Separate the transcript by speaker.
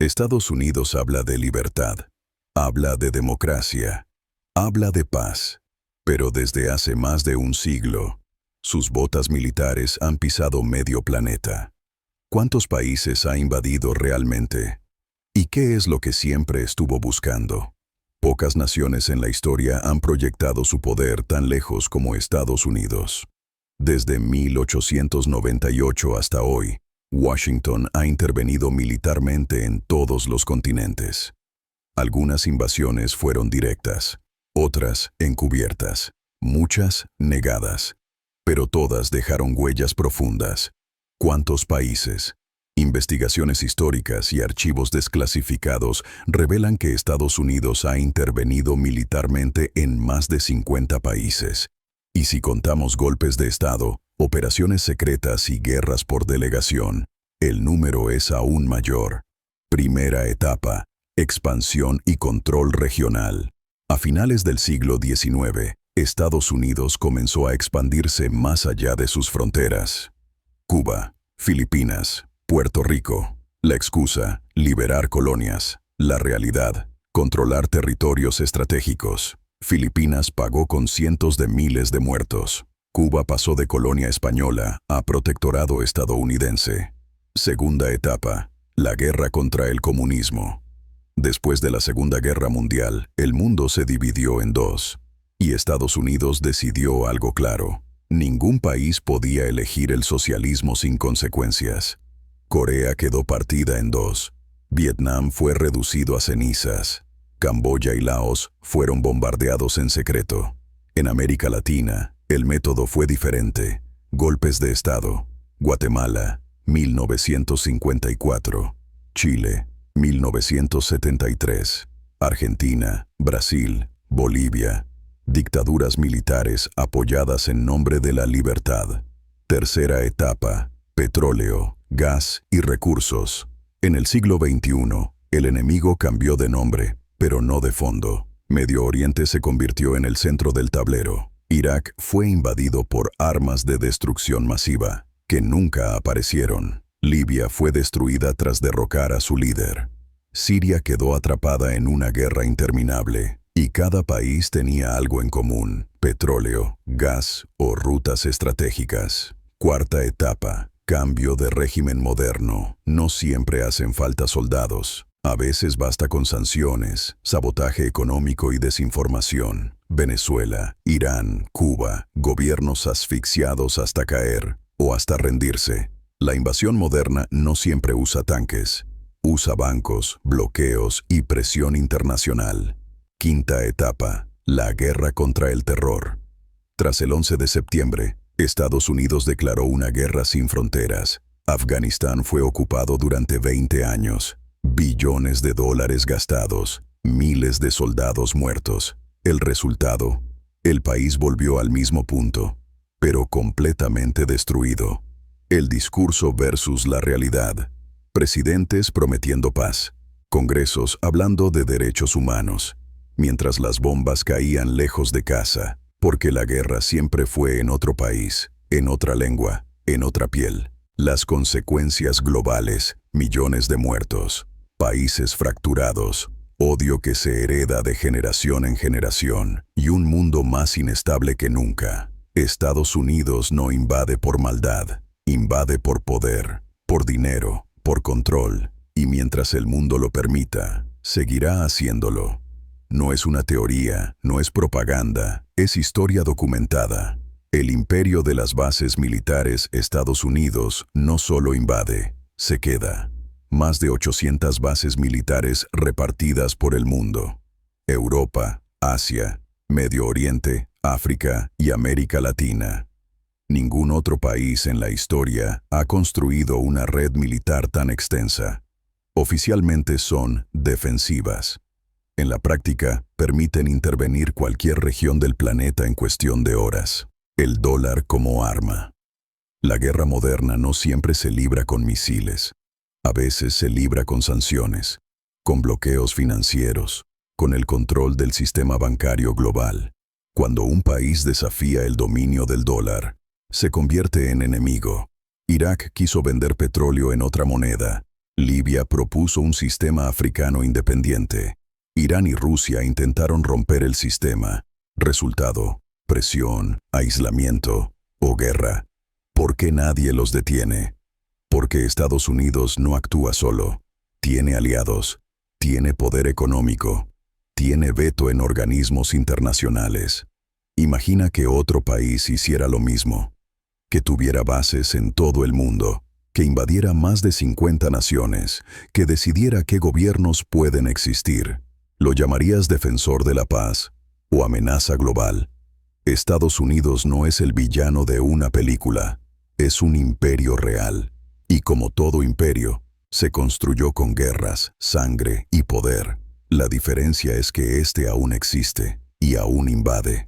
Speaker 1: Estados Unidos habla de libertad, habla de democracia, habla de paz, pero desde hace más de un siglo, sus botas militares han pisado medio planeta. ¿Cuántos países ha invadido realmente? ¿Y qué es lo que siempre estuvo buscando? Pocas naciones en la historia han proyectado su poder tan lejos como Estados Unidos. Desde 1898 hasta hoy, Washington ha intervenido militarmente en todos los continentes. Algunas invasiones fueron directas, otras encubiertas, muchas negadas, pero todas dejaron huellas profundas. ¿Cuántos países? Investigaciones históricas y archivos desclasificados revelan que Estados Unidos ha intervenido militarmente en más de 50 países. Y si contamos golpes de Estado, operaciones secretas y guerras por delegación, el número es aún mayor. Primera etapa: expansión y control regional. A finales del siglo XIX, Estados Unidos comenzó a expandirse más allá de sus fronteras. Cuba, Filipinas, Puerto Rico. La excusa: liberar colonias. La realidad: controlar territorios estratégicos. Filipinas pagó con cientos de miles de muertos. Cuba pasó de colonia española a protectorado estadounidense. Segunda etapa: la guerra contra el comunismo. Después de la Segunda Guerra Mundial, el mundo se dividió en dos. Y Estados Unidos decidió algo claro: ningún país podía elegir el socialismo sin consecuencias. Corea quedó partida en dos. Vietnam fue reducido a cenizas. Camboya y Laos fueron bombardeados en secreto. En América Latina, el método fue diferente. Golpes de Estado. Guatemala, 1954. Chile, 1973. Argentina, Brasil, Bolivia. Dictaduras militares apoyadas en nombre de la libertad. Tercera etapa: petróleo, gas y recursos. En el siglo XXI, el enemigo cambió de nombre, pero no de fondo. Medio Oriente se convirtió en el centro del tablero. Irak fue invadido por armas de destrucción masiva, que nunca aparecieron. Libia fue destruida tras derrocar a su líder. Siria quedó atrapada en una guerra interminable, y cada país tenía algo en común: petróleo, gas o rutas estratégicas. Cuarta etapa: cambio de régimen moderno. No siempre hacen falta soldados. A veces basta con sanciones, sabotaje económico y desinformación. Venezuela, Irán, Cuba, gobiernos asfixiados hasta caer o hasta rendirse. La invasión moderna no siempre usa tanques. Usa bancos, bloqueos y presión internacional. Quinta etapa: la guerra contra el terror. Tras el 11 de septiembre, Estados Unidos declaró una guerra sin fronteras. Afganistán fue ocupado durante 20 años. Billones de dólares gastados, miles de soldados muertos. El resultado: el país volvió al mismo punto, pero completamente destruido. El discurso versus la realidad. Presidentes prometiendo paz. Congresos hablando de derechos humanos, mientras las bombas caían lejos de casa, porque la guerra siempre fue en otro país, en otra lengua, en otra piel. Las consecuencias globales: millones de muertos, países fracturados, odio que se hereda de generación en generación, y un mundo más inestable que nunca. Estados Unidos no invade por maldad, invade por poder, por dinero, por control, y mientras el mundo lo permita, seguirá haciéndolo. No es una teoría, no es propaganda, es historia documentada. El imperio de las bases militares Estados Unidos no solo invade, se queda. Más de 800 bases militares repartidas por el mundo. Europa, Asia, Medio Oriente, África y América Latina. Ningún otro país en la historia ha construido una red militar tan extensa. Oficialmente son defensivas. En la práctica, permiten intervenir cualquier región del planeta en cuestión de horas. El dólar como arma. La guerra moderna no siempre se libra con misiles. A veces se libra con sanciones, con bloqueos financieros, con el control del sistema bancario global. Cuando un país desafía el dominio del dólar, se convierte en enemigo. Irak quiso vender petróleo en otra moneda. Libia propuso un sistema africano independiente. Irán y Rusia intentaron romper el sistema. Resultado: presión, aislamiento o guerra. ¿Por qué nadie los detiene? Porque Estados Unidos no actúa solo. Tiene aliados, tiene poder económico, tiene veto en organismos internacionales. Imagina que otro país hiciera lo mismo, que tuviera bases en todo el mundo, que invadiera más de 50 naciones, que decidiera qué gobiernos pueden existir. ¿Lo llamarías defensor de la paz o amenaza global? Estados Unidos no es el villano de una película, es un imperio real. Y como todo imperio, se construyó con guerras, sangre y poder. La diferencia es que este aún existe y aún invade.